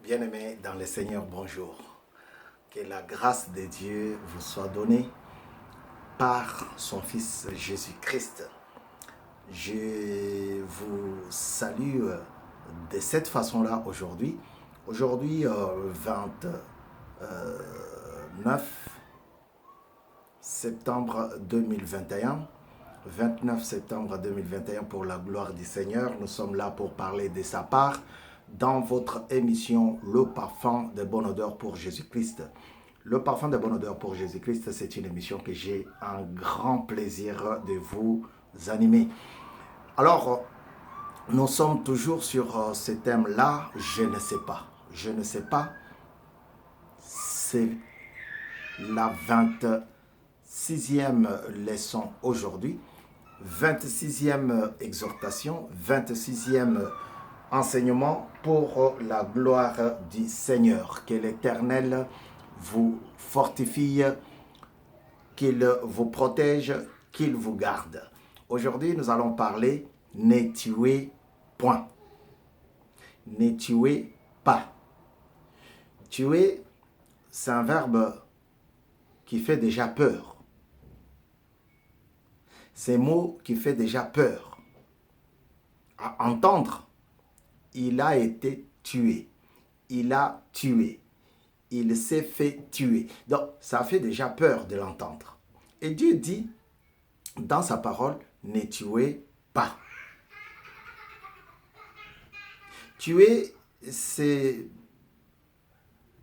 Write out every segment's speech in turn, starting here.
Bien-aimés dans le Seigneur, bonjour. Que la grâce de Dieu vous soit donnée par son Fils Jésus-Christ. Je vous salue de cette façon-là aujourd'hui. Aujourd'hui, 29 septembre 2021. 29 septembre 2021 pour la gloire du Seigneur. Nous sommes là pour parler de sa part dans votre émission Le Parfum de bonne odeur pour Jésus-Christ. Le Parfum de bonne odeur pour Jésus-Christ, c'est une émission que j'ai un grand plaisir de vous animer. Alors, nous sommes toujours sur ce thème-là, je ne sais pas. Je ne sais pas, c'est la 26e leçon aujourd'hui. 26e exhortation, 26e enseignement pour la gloire du Seigneur. Que l'Éternel vous fortifie, qu'il vous protège, qu'il vous garde. Aujourd'hui, nous allons parler ne tuez point. Ne tuez pas. Tuer, c'est un verbe qui fait déjà peur. C'est un mot qui fait déjà peur. À entendre, il a été tué. Il a tué. Il s'est fait tuer. Donc, ça fait déjà peur de l'entendre. Et Dieu dit dans sa parole, ne tuez pas. Tuer, c'est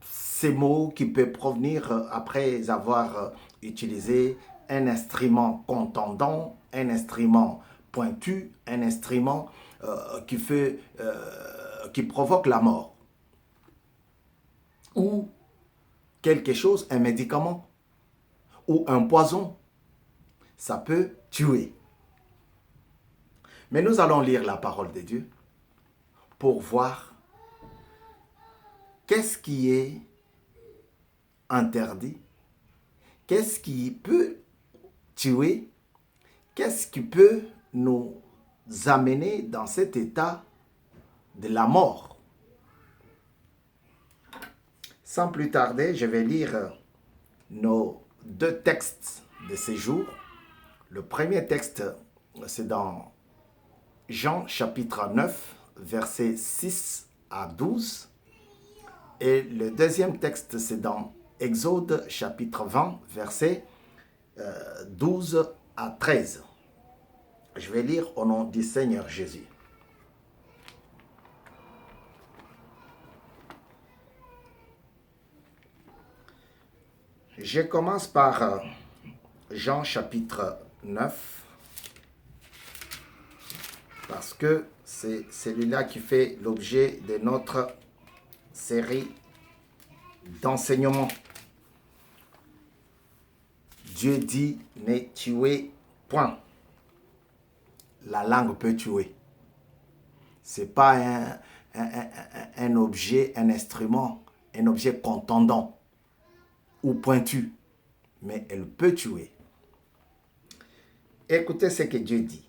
ces mots qui peuvent provenir après avoir utilisé un instrument contondant, un instrument pointu, un instrument qui provoque la mort. Ou quelque chose, un médicament, ou un poison, ça peut tuer. Mais nous allons lire la parole de Dieu pour voir qu'est-ce qui est interdit, qu'est-ce qui peut tuer, qu'est-ce qui peut nous amener dans cet état de la mort. Sans plus tarder, je vais lire nos deux textes de ces jours. Le premier texte, c'est dans Jean chapitre 9, versets 6 à 12. Et le deuxième texte, c'est dans Exode chapitre 20, versets 12 à 13. Je vais lire au nom du Seigneur Jésus. Je commence par Jean chapitre 9, parce que c'est celui-là qui fait l'objet de notre série d'enseignements. Dieu dit, ne tuez point. La langue peut tuer. Ce n'est pas un objet, un instrument, un objet contondant ou pointu, mais elle peut tuer. Écoutez ce que Dieu dit.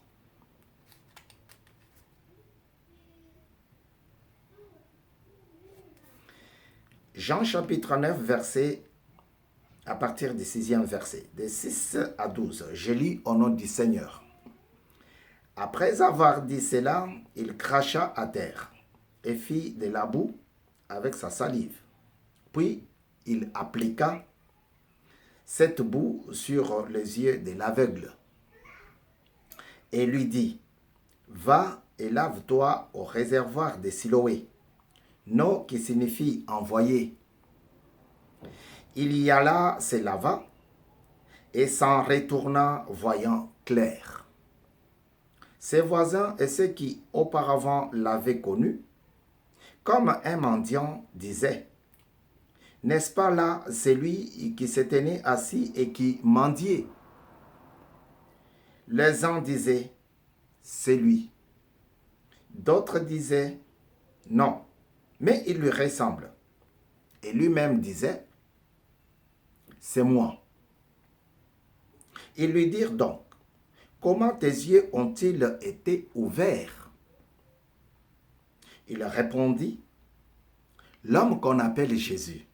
Jean chapitre 9, verset, à partir du 6e verset, de 6 à 12. Je lis au nom du Seigneur. Après avoir dit cela, il cracha à terre et fit de la boue avec sa salive. Puis il appliqua cette boue sur les yeux de l'aveugle et lui dit, va et lave-toi au réservoir de Siloé. No qui signifie envoyer. Il y alla, se lava et s'en retourna voyant clair. Ses voisins et ceux qui auparavant l'avaient connu, comme un mendiant, disaient, n'est-ce pas là celui qui se tenait assis et qui mendiait? Les uns disaient, c'est lui. D'autres disaient, non, mais il lui ressemble. Et lui-même disait, c'est moi. Ils lui dirent donc, comment tes yeux ont-ils été ouverts? Il répondit, l'homme qu'on appelle Jésus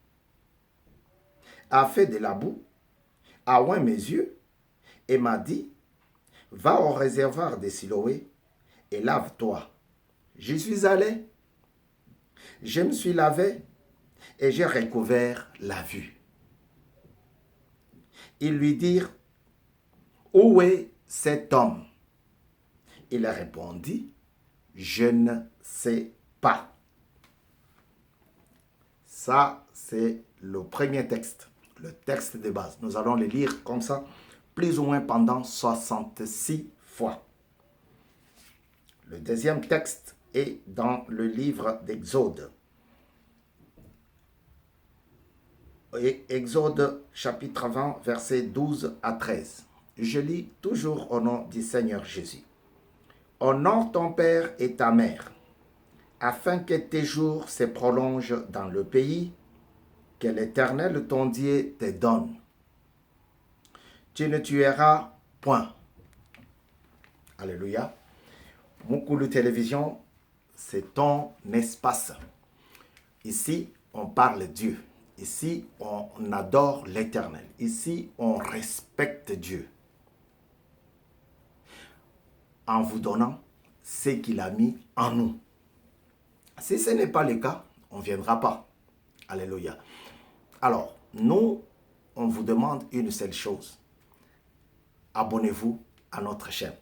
a fait de la boue, a oint mes yeux et m'a dit, va au réservoir de Siloé et lave-toi. J'y suis allé, je me suis lavé et j'ai recouvert la vue. Ils lui dirent, où est cet homme? Il répondit, je ne sais pas. Ça, c'est le premier texte, le texte de base. Nous allons le lire comme ça, plus ou moins pendant 66 fois. Le deuxième texte est dans le livre d'Exode. Exode chapitre 20, versets 12 à 13. Je lis toujours au nom du Seigneur Jésus. Honore ton père et ta mère, afin que tes jours se prolongent dans le pays que l'Éternel ton Dieu te donne. Tu ne tueras point. Alléluia. Moukoulou Télévision, c'est ton espace. Ici, on parle Dieu. Ici, on adore l'Éternel. Ici, on respecte Dieu. En vous donnant ce qu'il a mis en nous. Si ce n'est pas le cas, on ne viendra pas. Alléluia. Alors, nous, on vous demande une seule chose. Abonnez-vous à notre chaîne.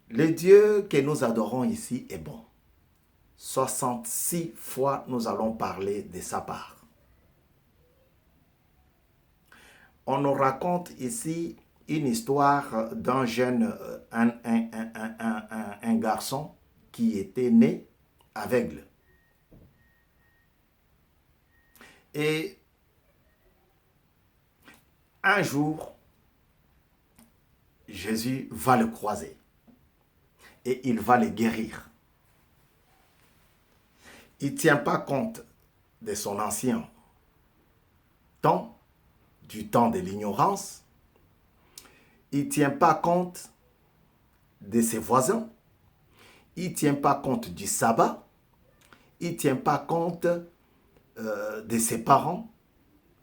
Le Dieu que nous adorons ici est bon. 66 fois, nous allons parler de sa part. On nous raconte ici une histoire d'un jeune, un garçon qui était né aveugle. Et un jour, Jésus va le croiser et il va le guérir. Il ne tient pas compte de son ancien temps, du temps de l'ignorance. Il ne tient pas compte de ses voisins. Il ne tient pas compte du sabbat. Il ne tient pas compte de ses parents,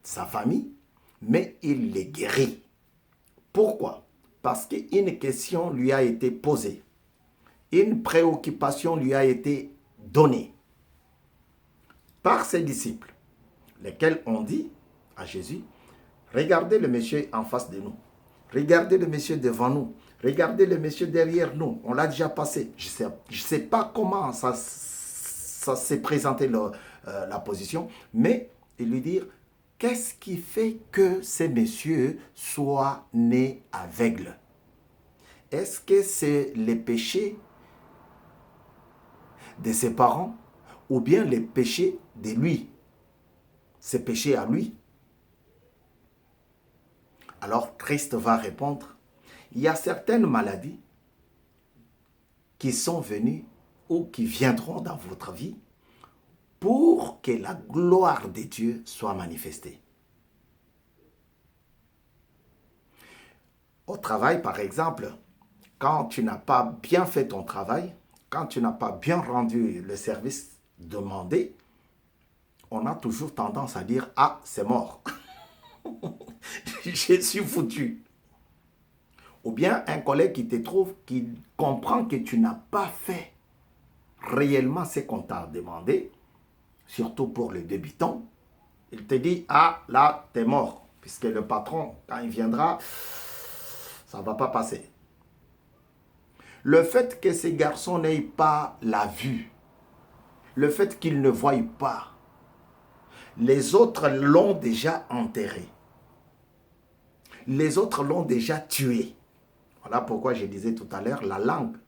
sa famille, mais il les guérit. Pourquoi? Parce qu'une question lui a été posée. Une préoccupation lui a été donnée par ses disciples, lesquels ont dit à Jésus, regardez le monsieur en face de nous, regardez le monsieur devant nous, regardez le monsieur derrière nous, on l'a déjà passé. Je ne sais pas comment ça s'est présenté la position, mais ils lui dirent, qu'est-ce qui fait que ces messieurs soient nés aveugles? Est-ce que c'est les péchés de ses parents ou bien les péchés de lui? Ses péchés à lui? Alors Christ va répondre, il y a certaines maladies qui sont venues ou qui viendront dans votre vie pour que la gloire de Dieu soit manifestée. Au travail, par exemple, quand tu n'as pas bien fait ton travail, quand tu n'as pas bien rendu le service demandé, on a toujours tendance à dire « Ah, c'est mort, je suis foutu ». Ou bien un collègue qui te trouve, qui comprend que tu n'as pas fait réellement ce qu'on t'a demandé, surtout pour les débutants, il te dit « Ah, là, t'es mort ». Puisque le patron, quand il viendra, ça ne va pas passer. Le fait que ces garçons n'aient pas la vue, le fait qu'ils ne voient pas, les autres l'ont déjà enterré. Les autres l'ont déjà tué. Voilà pourquoi je disais tout à l'heure, la langue,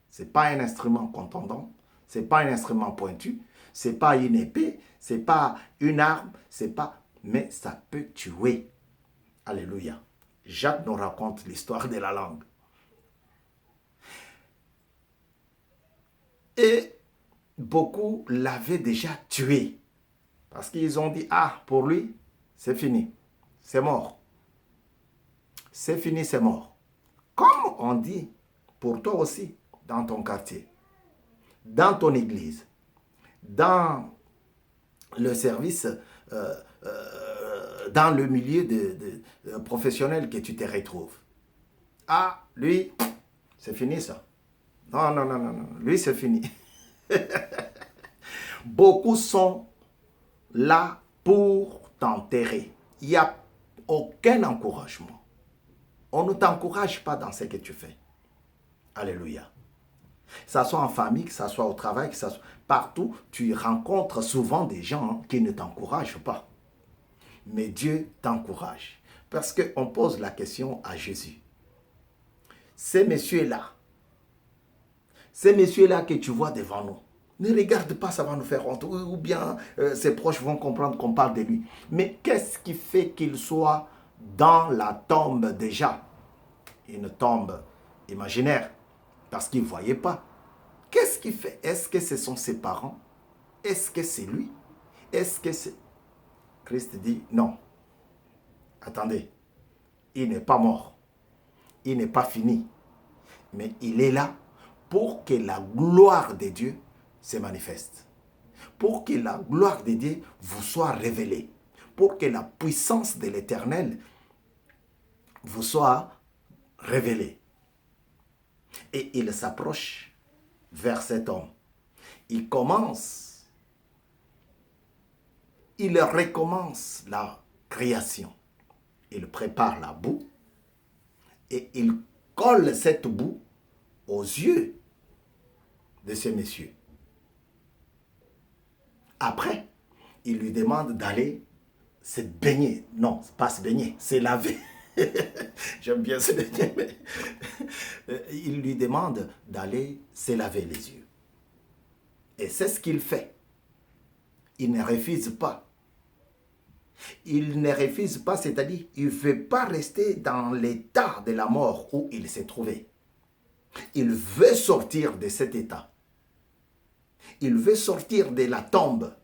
ce n'est pas un instrument contondant, ce n'est pas un instrument pointu, ce n'est pas une épée, ce n'est pas une arme, c'est pas... mais ça peut tuer. Alléluia. Jacques nous raconte l'histoire de la langue. Et beaucoup l'avaient déjà tué. Parce qu'ils ont dit, ah, pour lui, c'est fini, c'est mort. C'est fini, c'est mort. Comme on dit pour toi aussi, dans ton quartier, dans ton église, dans le service, dans le milieu professionnel que tu te retrouves. Ah, lui, c'est fini ça. Non, non, non, non, non. Lui, c'est fini. Beaucoup sont là pour t'enterrer. Il n'y a aucun encouragement. On ne t'encourage pas dans ce que tu fais. Alléluia. Que ça soit en famille, que ça soit au travail, que ça soit partout, tu rencontres souvent des gens qui ne t'encouragent pas. Mais Dieu t'encourage. Parce qu'on pose la question à Jésus. Ces messieurs-là que tu vois devant nous, ne regarde pas, ça va nous faire honte. Ou bien ses proches vont comprendre qu'on parle de lui. Mais qu'est-ce qui fait qu'il soit dans la tombe déjà? Une tombe imaginaire. Parce qu'il ne voyait pas. Qu'est-ce qu'il fait? Est-ce que ce sont ses parents? Est-ce que c'est lui? Est-ce que c'est... Christ dit non. Attendez. Il n'est pas mort. Il n'est pas fini. Mais il est là pour que la gloire de Dieu se manifeste. Pour que la gloire de Dieu vous soit révélée. Pour que la puissance de l'Éternel vous soit révélée. Et il s'approche vers cet homme. Il recommence la création. Il prépare la boue et il colle cette boue aux yeux de ces messieurs. Après, il lui demande d'aller se baigner. Non, pas se baigner, se laver. J'aime bien se baigner, mais il lui demande d'aller se laver les yeux. Et c'est ce qu'il fait. Il ne refuse pas. Il ne refuse pas, c'est-à-dire il ne veut pas rester dans l'état de la mort où il s'est trouvé. Il veut sortir de cet état. Il veut sortir de la tombe.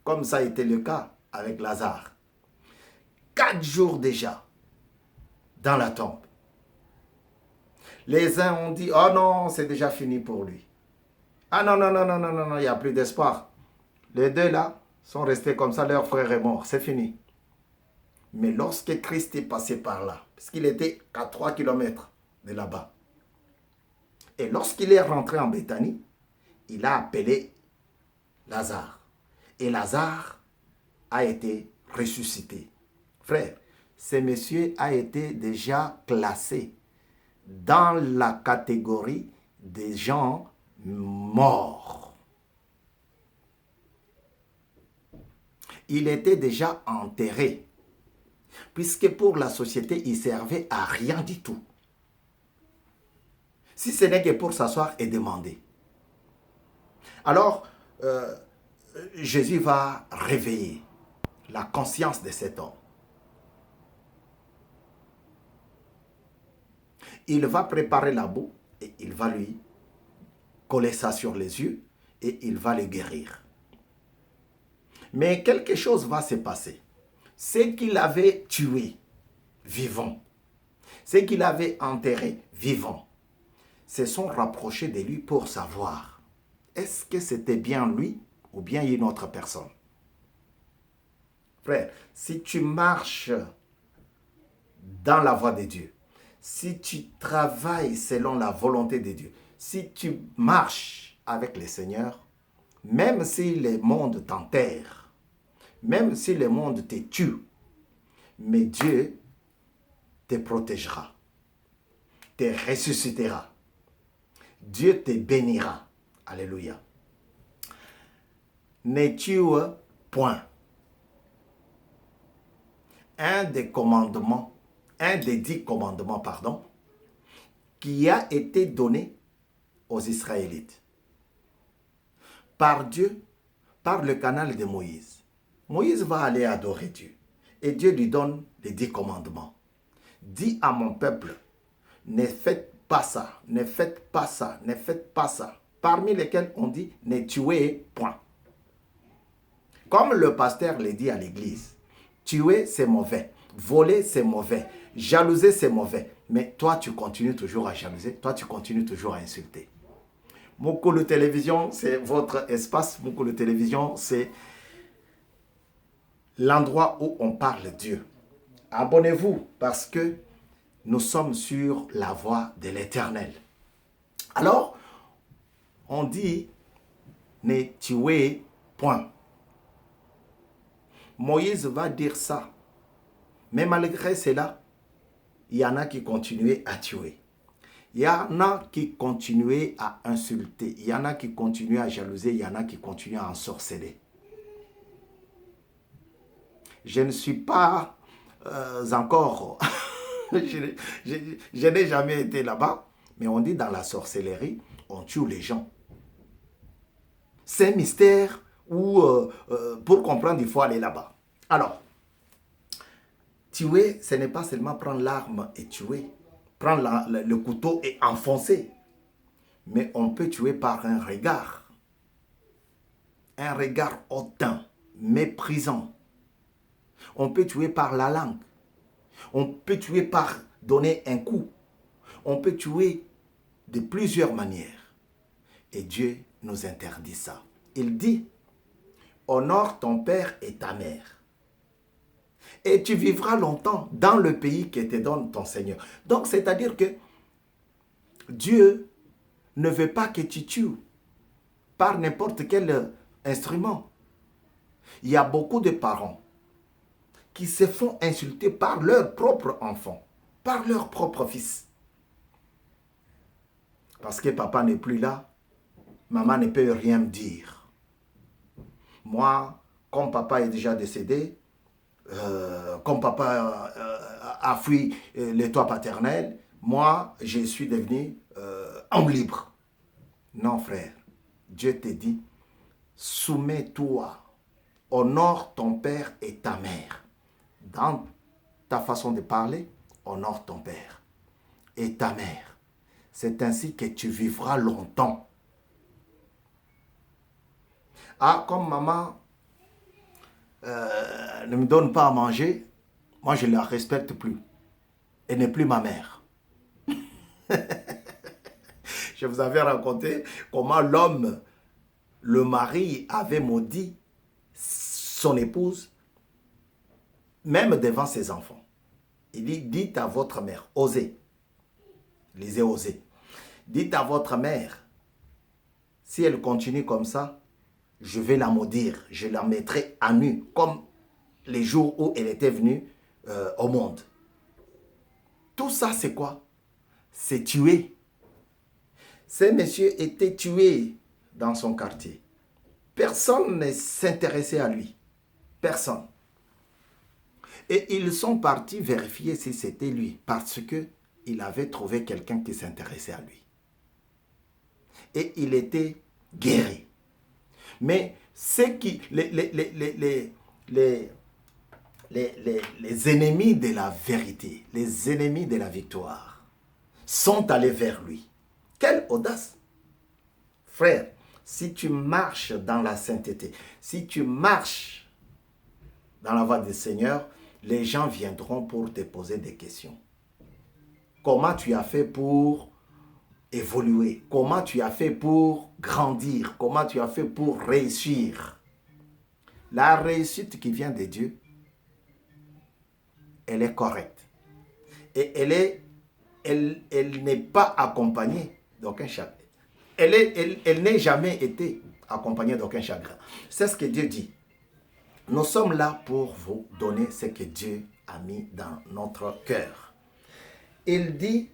Comme ça a été le cas avec Lazare. 4 jours déjà dans la tombe. Les uns ont dit, oh non, c'est déjà fini pour lui. Ah non, non, non, non, non, non, non, il n'y a plus d'espoir. Les deux là sont restés comme ça, leur frère est mort, c'est fini. Mais lorsque Christ est passé par là, parce qu'il était à 3 kilomètres de là-bas, et lorsqu'il est rentré en Béthanie, il a appelé Lazare. Et Lazare a été ressuscité. Frère, ce monsieur a été déjà classé dans la catégorie des gens morts. Il était déjà enterré, puisque pour la société, il servait à rien du tout. Si ce n'est que pour s'asseoir et demander. Alors, Jésus va réveiller la conscience de cet homme. Il va préparer la boue et il va lui coller ça sur les yeux et il va le guérir. Mais quelque chose va se passer. Ceux qu'il avait tués vivants, ceux qu'il avait enterrés vivants, se sont rapprochés de lui pour savoir est-ce que c'était bien lui ou bien une autre personne. Frère, si tu marches dans la voie de Dieu, si tu travailles selon la volonté de Dieu, si tu marches avec le Seigneur, même si le monde t'enterre, même si le monde te tue, mais Dieu te protégera, te ressuscitera. Dieu te bénira. Alléluia. Ne tue point. Un des 10 commandements, qui a été donné aux Israélites par Dieu, par le canal de Moïse. Moïse va aller adorer Dieu et Dieu lui donne les 10 commandements. Dis à mon peuple, ne faites pas ça, ne faites pas ça, ne faites pas ça. Parmi lesquels on dit, ne tuez point. Comme le pasteur le dit à l'église, tuer c'est mauvais, voler c'est mauvais, jalouser c'est mauvais. Mais toi tu continues toujours à jalouser, toi tu continues toujours à insulter. Mokolo Télévision, c'est votre espace. Mokolo Télévision, c'est l'endroit où on parle Dieu. Abonnez-vous parce que nous sommes sur la voie de l'Éternel. Alors, on dit ne tuez point. Moïse va dire ça. Mais malgré cela, il y en a qui continuaient à tuer. Il y en a qui continuaient à insulter. Il y en a qui continuaient à jalouser. Il y en a qui continuaient à ensorceler. Je ne suis pas encore... je n'ai jamais été là-bas. Mais on dit dans la sorcellerie, on tue les gens. C'est un mystère où, pour comprendre, il faut aller là-bas. Alors, tuer, ce n'est pas seulement prendre l'arme et tuer. Prendre le couteau et enfoncer. Mais on peut tuer par un regard. Un regard hautain, méprisant. On peut tuer par la langue. On peut tuer par donner un coup. On peut tuer de plusieurs manières. Et Dieu nous interdit ça. Il dit, honore ton père et ta mère. Et tu vivras longtemps dans le pays que te donne ton Seigneur. Donc, c'est-à-dire que Dieu ne veut pas que tu tues par n'importe quel instrument. Il y a beaucoup de parents qui se font insulter par leur propre enfant, par leur propre fils. Parce que papa n'est plus là, maman ne peut rien me dire. Moi, comme papa est déjà décédé, comme papa a fui le toit paternel, moi, je suis devenu homme libre. Non, frère. Dieu te dit, soumets-toi, honore ton père et ta mère. Dans ta façon de parler, honore ton père et ta mère. C'est ainsi que tu vivras longtemps. Ah, comme maman ne me donne pas à manger, moi je ne la respecte plus. Elle n'est plus ma mère. Je vous avais raconté comment l'homme, le mari, avait maudit son épouse, même devant ses enfants. Il dit, dites à votre mère, osez. Lisez, osez. Dites à votre mère, si elle continue comme ça, je vais la maudire, je la mettrai à nu, comme les jours où elle était venue au monde. Tout ça, c'est quoi? C'est tuer. Ce monsieur était tué dans son quartier. Personne ne s'intéressait à lui. Personne. Et ils sont partis vérifier si c'était lui, parce qu'il avait trouvé quelqu'un qui s'intéressait à lui. Et il était guéri. Mais les ennemis de la vérité, les ennemis de la victoire, sont allés vers lui. Quelle audace! Frère, si tu marches dans la sainteté, si tu marches dans la voie du Seigneur, les gens viendront pour te poser des questions. Comment tu as fait pour évoluer? Comment tu as fait pour grandir? Comment tu as fait pour réussir? La réussite qui vient de Dieu, elle est correcte. Et elle n'est pas accompagnée d'aucun chagrin. Elle n'est jamais été accompagnée d'aucun chagrin. C'est ce que Dieu dit. Nous sommes là pour vous donner ce que Dieu a mis dans notre cœur. Il dit,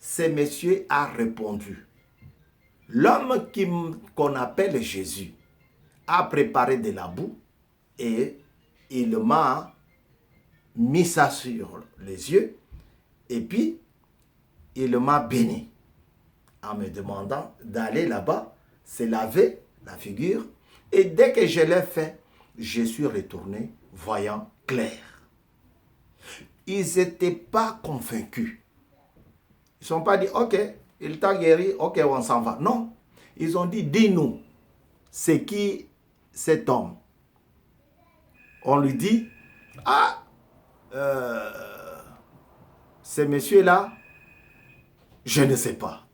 ce monsieur a répondu. L'homme qu'on appelle Jésus a préparé de la boue et il m'a mis ça sur les yeux et puis il m'a béni en me demandant d'aller là-bas, se laver la figure et dès que je l'ai fait, je suis retourné voyant clair. Ils n'étaient pas convaincus. Ils ne sont pas dit, ok, il t'a guéri, ok, on s'en va. Non, ils ont dit, dis-nous, c'est qui cet homme? On lui dit, ah, ce monsieur-là, je ne sais pas.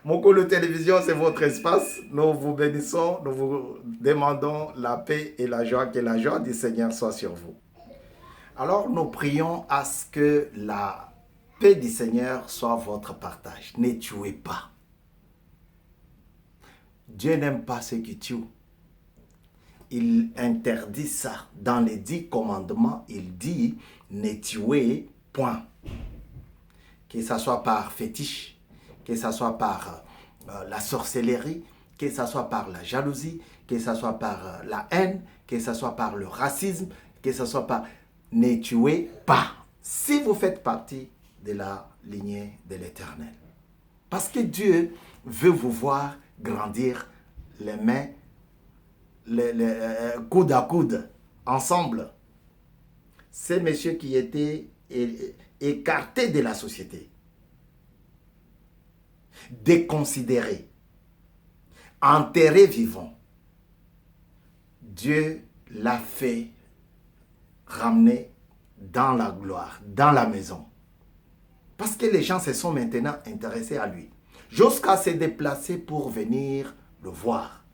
Mon coup de télévision, c'est votre espace. Nous vous bénissons, nous vous demandons la paix et la joie, que la joie du Seigneur soit sur vous. Alors nous prions à ce que la paix du Seigneur soit votre partage. Ne tuez pas. Dieu n'aime pas ceux qui tuent. Il interdit ça. Dans les 10 commandements, il dit ne tuez point. Que ce soit par fétiche, que ce soit par la sorcellerie, que ce soit par la jalousie, que ce soit par la haine, que ce soit par le racisme, que ce soit par... Ne tuez pas. Si vous faites partie de la lignée de l'Éternel. Parce que Dieu veut vous voir grandir les mains, coude à coude, ensemble. Ces messieurs qui étaient écartés de la société, déconsidérés, enterrés vivants, Dieu l'a fait ramener dans la gloire, dans la maison. Parce que les gens se sont maintenant intéressés à lui. Jusqu'à se déplacer pour venir le voir.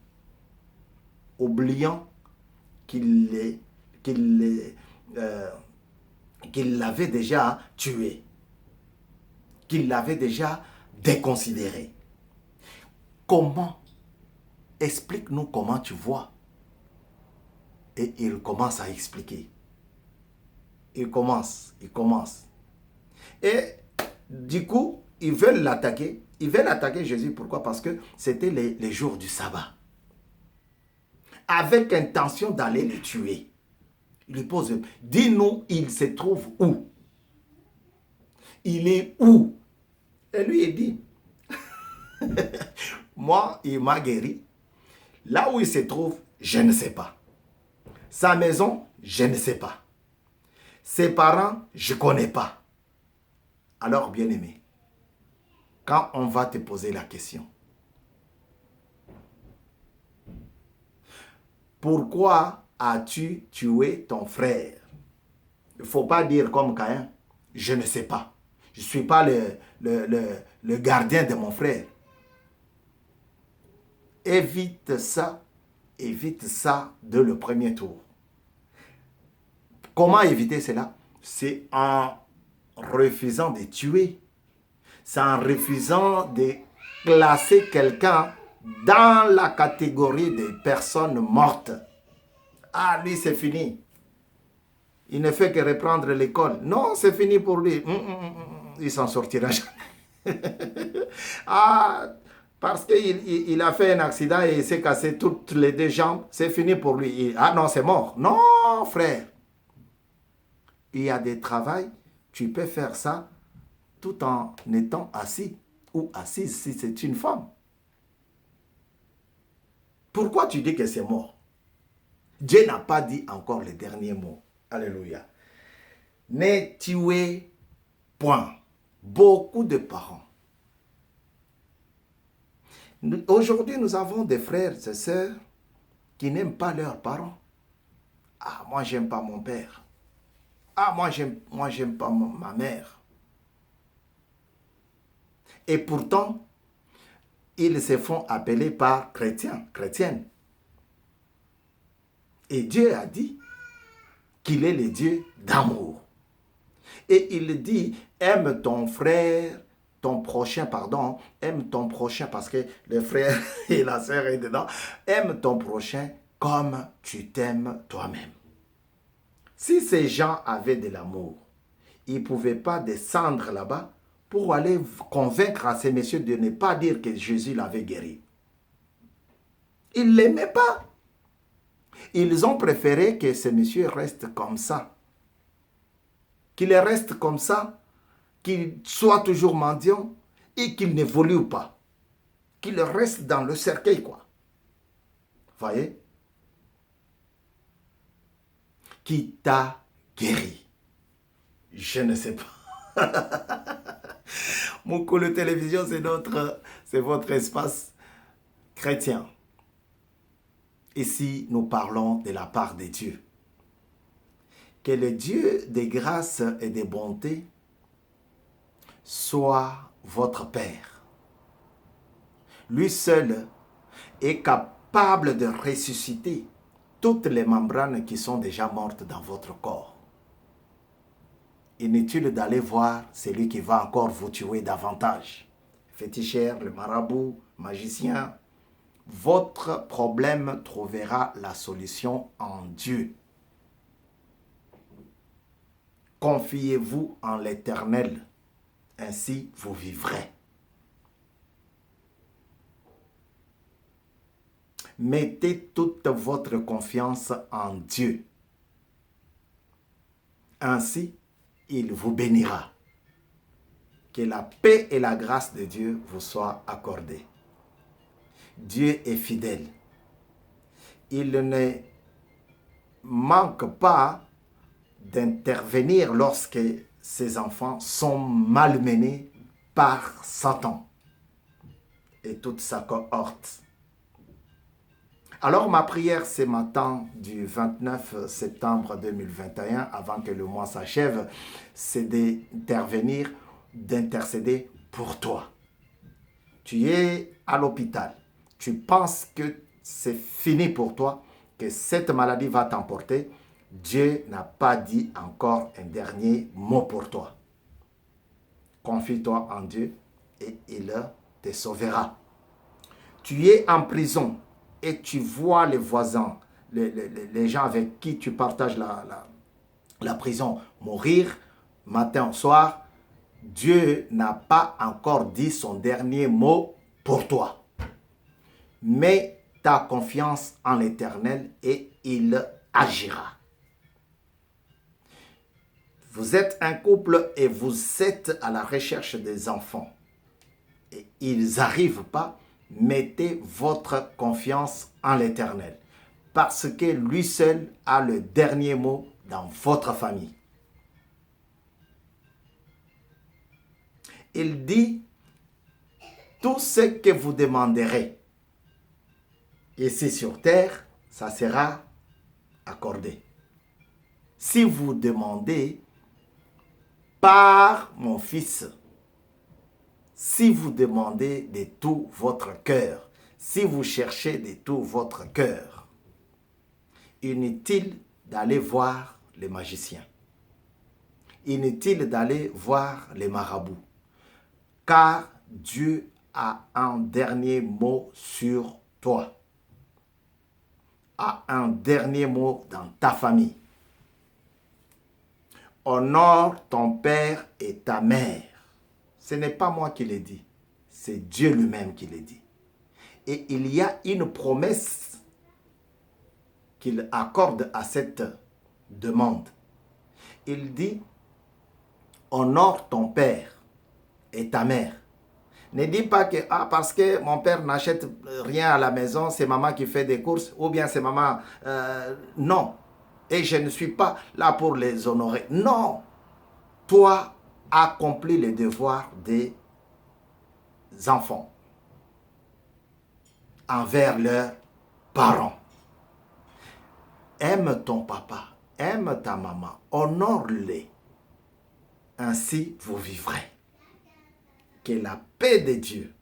Oubliant qu'il l'avait déjà tué. Qu'il l'avait déjà déconsidéré. Comment? Explique-nous comment tu vois. Et il commence à expliquer. Il commence. Et du coup, ils veulent l'attaquer. Ils veulent attaquer Jésus. Pourquoi? Parce que c'était les jours du sabbat. Avec intention d'aller le tuer. Il lui pose, dis-nous, il se trouve où? Il est où? Et lui, il dit, moi, il m'a guéri. Là où il se trouve, je ne sais pas. Sa maison, je ne sais pas. Ses parents, je ne connais pas. Alors, bien-aimé, quand on va te poser la question, pourquoi as-tu tué ton frère? Il ne faut pas dire comme Caïn, je ne sais pas. Je ne suis pas le gardien de mon frère. Évite ça de le premier tour. Comment éviter cela? C'est en refusant de tuer. C'est en refusant de classer quelqu'un dans la catégorie des personnes mortes. Ah, lui, c'est fini. Il ne fait que reprendre l'école. Non, c'est fini pour lui. Il s'en sortira jamais. Ah, parce qu'il a fait un accident et il s'est cassé toutes les 2 jambes. C'est fini pour lui. Ah non, c'est mort. Non, frère. Il y a des travails, tu peux faire ça tout en étant assis ou assise si c'est une femme. Pourquoi tu dis que c'est mort? Dieu n'a pas dit encore les derniers mots. Alléluia. Ne tuez point. Beaucoup de parents. Aujourd'hui, nous avons des frères et sœurs qui n'aiment pas leurs parents. Ah, moi, j'aime pas mon père. Ah, moi, j'aime pas ma mère. Et pourtant, ils se font appeler par chrétiens, chrétiennes. Et Dieu a dit qu'il est le Dieu d'amour. Et il dit, aime ton frère, ton prochain, pardon, aime ton prochain, parce que le frère et la sœur est dedans, aime ton prochain comme tu t'aimes toi-même. Si ces gens avaient de l'amour, ils ne pouvaient pas descendre là-bas pour aller convaincre à ces messieurs de ne pas dire que Jésus l'avait guéri. Ils ne l'aimaient pas. Ils ont préféré que ces messieurs restent comme ça. Qu'il reste comme ça, qu'il soit toujours mendiant et qu'il n'évolue pas. Qu'il reste dans le cercueil, quoi. Voyez? Qui t'a guéri? Je ne sais pas. Mon coup de télévision, c'est votre espace chrétien. Ici, nous parlons de la part de Dieu. Que le Dieu de grâce et de bonté soit votre Père. Lui seul est capable de ressusciter toutes les membranes qui sont déjà mortes dans votre corps. Inutile d'aller voir celui qui va encore vous tuer davantage. Féticheur, le marabout, magicien. Votre problème trouvera la solution en Dieu. Confiez-vous en l'Éternel, ainsi vous vivrez. Mettez toute votre confiance en Dieu. Ainsi, il vous bénira. Que la paix et la grâce de Dieu vous soient accordées. Dieu est fidèle. Il ne manque pas d'intervenir lorsque ses enfants sont malmenés par Satan et toute sa cohorte. Alors ma prière ce matin du 29 septembre 2021, avant que le mois s'achève, c'est d'intervenir, d'intercéder pour toi. Tu es à l'hôpital, tu penses que c'est fini pour toi, que cette maladie va t'emporter. Dieu n'a pas dit encore un dernier mot pour toi. Confie-toi en Dieu et il te sauvera. Tu es en prison et tu vois les voisins, les gens avec qui tu partages la prison mourir matin, soir. Dieu n'a pas encore dit son dernier mot pour toi. Mets ta confiance en l'Éternel et il agira. Vous êtes un couple et vous êtes à la recherche des enfants. Et ils n'arrivent pas. Mettez votre confiance en l'Éternel. Parce que lui seul a le dernier mot dans votre famille. Il dit, tout ce que vous demanderez ici sur terre, ça sera accordé. Si vous demandez par mon fils, si vous demandez de tout votre cœur, si vous cherchez de tout votre cœur, inutile d'aller voir les magiciens. Inutile d'aller voir les marabouts. Car Dieu a un dernier mot sur toi. A un dernier mot dans ta famille. Honore ton père et ta mère. Ce n'est pas moi qui l'ai dit, c'est Dieu lui-même qui l'a dit. Et il y a une promesse qu'il accorde à cette demande. Il dit, honore ton père et ta mère. Ne dis pas que parce que mon père n'achète rien à la maison, c'est maman qui fait des courses, ou bien c'est maman... non, et je ne suis pas là pour les honorer. Non, toi, accomplis les devoirs des enfants envers leurs parents. Aime ton papa, aime ta maman, honore-les. Ainsi, vous vivrez. Que la paix de Dieu,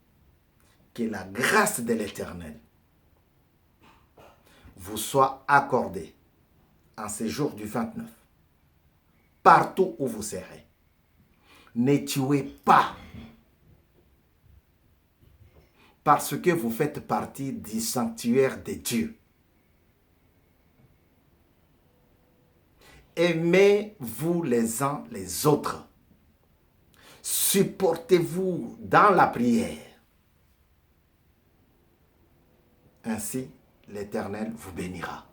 que la grâce de l'Éternel vous soit accordée en ce jour du 29, partout où vous serez. Ne tuez pas, parce que vous faites partie du sanctuaire de Dieu. Aimez-vous les uns les autres. Supportez-vous dans la prière. Ainsi, l'Éternel vous bénira.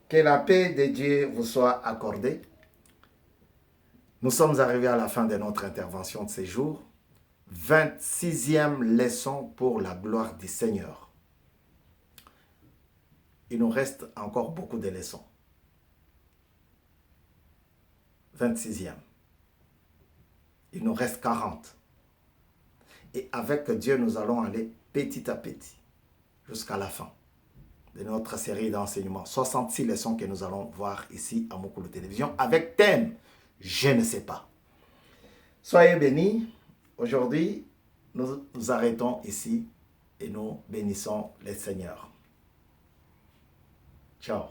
Que la paix de Dieu vous soit accordée. Nous sommes arrivés à la fin de notre intervention de ce jour. 26e leçon pour la gloire du Seigneur. Il nous reste encore beaucoup de leçons. 26e. Il nous reste 40. Et avec Dieu, nous allons aller petit à petit jusqu'à la fin de notre série d'enseignements. 66 leçons que nous allons voir ici à Mukulu Télévision avec thème « Je ne sais pas ». Soyez bénis. Aujourd'hui, nous arrêtons ici et nous bénissons le Seigneur. Ciao.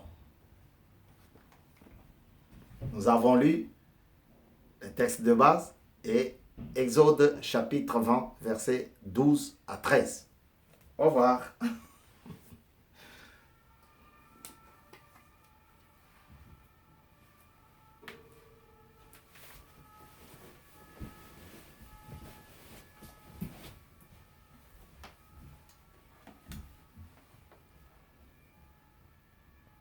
Nous avons lu le texte de base et Exode chapitre 20, versets 12 à 13. Au revoir.